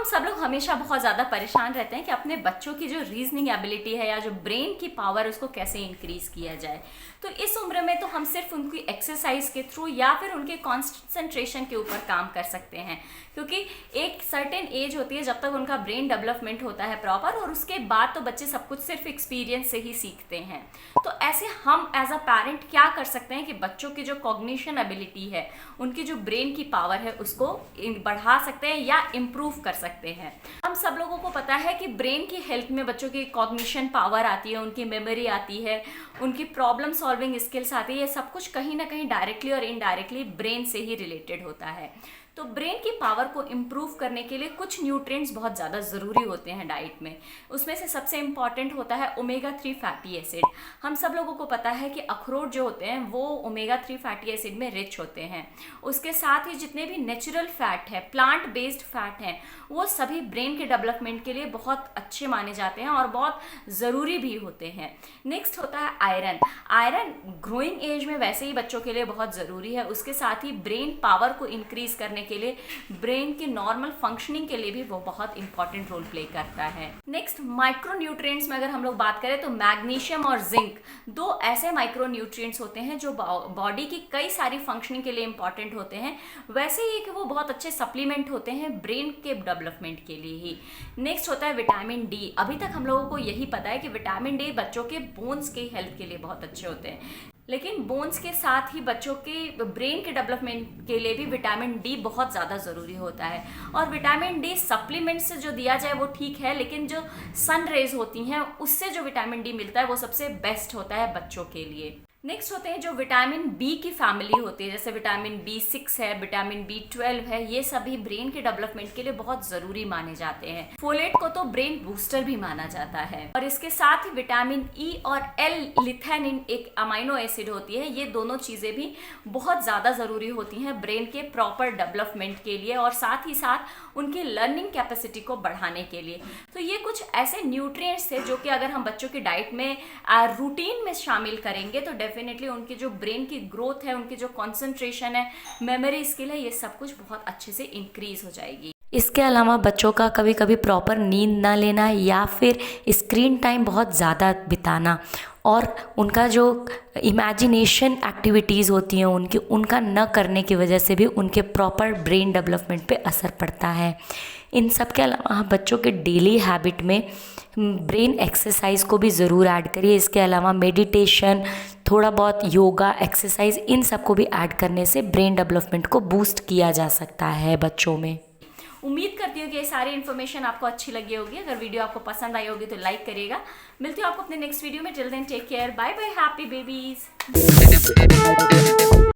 सब लोग हमेशा बहुत ज़्यादा परेशान रहते हैं कि अपने बच्चों की जो रीजनिंग एबिलिटी है या जो ब्रेन की पावर उसको कैसे इंक्रीज किया जाए। तो इस उम्र में तो हम सिर्फ उनकी एक्सरसाइज के थ्रू या फिर उनके कॉन्सेंट्रेशन के ऊपर काम कर सकते हैं, क्योंकि एक सर्टेन एज होती है जब तक उनका ब्रेन डेवलपमेंट होता है प्रॉपर, और उसके बाद तो बच्चे सब कुछ सिर्फ एक्सपीरियंस से ही सीखते हैं। तो ऐसे हम एज अ पेरेंट क्या कर सकते हैं कि बच्चों की जो कॉग्निशन एबिलिटी है, उनकी जो ब्रेन की पावर है, उसको बढ़ा सकते हैं या इम्प्रूव कर सकते हैं। हम सब लोगों को पता है कि ब्रेन की हेल्थ में बच्चों की कॉग्निशन पावर आती है, उनकी मेमोरी आती है, उनकी प्रॉब्लम सॉल्विंग स्किल्स आती है। ये सब कुछ कहीं ना कहीं डायरेक्टली और इनडायरेक्टली ब्रेन से ही रिलेटेड होता है। तो ब्रेन की पावर को इम्प्रूव करने के लिए कुछ न्यूट्रिएंट्स बहुत ज़्यादा ज़रूरी होते हैं डाइट में। उसमें से सबसे इम्पॉर्टेंट होता है ओमेगा 3 फैटी एसिड। हम सब लोगों को पता है कि अखरोट जो होते हैं वो ओमेगा 3 फैटी एसिड में रिच होते हैं। उसके साथ ही जितने भी नेचुरल फैट है, प्लांट बेस्ड फैट हैं, वो सभी ब्रेन के डेवलपमेंट के लिए बहुत अच्छे माने जाते हैं और बहुत ज़रूरी भी होते हैं। नेक्स्ट होता है आयरन। आयरन ग्रोइंग एज में वैसे ही बच्चों के लिए बहुत ज़रूरी है। उसके साथ ही ब्रेन पावर को इंक्रीज करने के लिए, ब्रेन के नॉर्मल फंक्शनिंग के लिए भी वो बहुत इंपॉर्टेंट रोल प्ले करता है। नेक्स्ट माइक्रो न्यूट्रिएंट्स में अगर हम लोग बात करें तो मैग्नीशियम और जिंक दो ऐसे माइक्रो न्यूट्रिएंट्स होते हैं जो बॉडी की कई सारी फंक्शनिंग के लिए इंपॉर्टेंट होते हैं। वैसे ही कि वो बहुत अच्छे सप्लीमेंट होते हैं ब्रेन के डेवलपमेंट के लिए ही। नेक्स्ट होता है विटामिन डी। अभी तक हम लोगों को यही पता है कि विटामिन डी बच्चों के बोन्स के हेल्थ के लिए बहुत अच्छे होते हैं, लेकिन बोन्स के साथ ही बच्चों के ब्रेन के डेवलपमेंट के लिए भी विटामिन डी बहुत ज़्यादा ज़रूरी होता है। और विटामिन डी सप्लीमेंट से जो दिया जाए वो ठीक है, लेकिन जो सन रेज होती हैं उससे जो विटामिन डी मिलता है वो सबसे बेस्ट होता है बच्चों के लिए। नेक्स्ट होते हैं जो विटामिन बी की फैमिली होती है, जैसे विटामिन B6 है, विटामिन B12 है। ये सभी ब्रेन के डेवलपमेंट के लिए बहुत ज़रूरी माने जाते हैं। फोलेट को तो ब्रेन बूस्टर भी माना जाता है। और इसके साथ ही विटामिन ई और एल लिथेनिन एक अमाइनो एसिड होती है। ये दोनों चीज़ें भी बहुत ज़्यादा ज़रूरी होती हैं ब्रेन के प्रॉपर डेवलपमेंट के लिए और साथ ही साथ उनकी लर्निंग कैपेसिटी को बढ़ाने के लिए। तो ये कुछ ऐसे न्यूट्रिएंट्स थे जो कि अगर हम बच्चों की डाइट में रूटीन में शामिल करेंगे तो डेफिनेटली उनकी जो ब्रेन की ग्रोथ है, उनकी जो कंसंट्रेशन है, मेमोरी स्किल है, ये सब कुछ बहुत अच्छे से इंक्रीज हो जाएगी। इसके अलावा बच्चों का कभी कभी प्रॉपर नींद ना लेना या फिर स्क्रीन टाइम बहुत ज़्यादा बिताना और उनका जो इमेजिनेशन एक्टिविटीज़ होती हैं उनका न करने की वजह से भी उनके प्रॉपर ब्रेन डेवलपमेंट पे असर पड़ता है। इन सब के अलावा बच्चों के डेली हैबिट में ब्रेन एक्सरसाइज को भी ज़रूर ऐड करिए। इसके अलावा मेडिटेशन, थोड़ा बहुत योगा, एक्सरसाइज, इन सब को भी ऐड करने से ब्रेन डेवलपमेंट को बूस्ट किया जा सकता है बच्चों में। उम्मीद करती हूँ कि ये सारी इन्फॉर्मेशन आपको अच्छी लगी होगी। अगर वीडियो आपको पसंद आई होगी तो लाइक करिएगा। मिलती हूँ आपको अपने नेक्स्ट वीडियो में। Till then take care, bye bye, happy babies.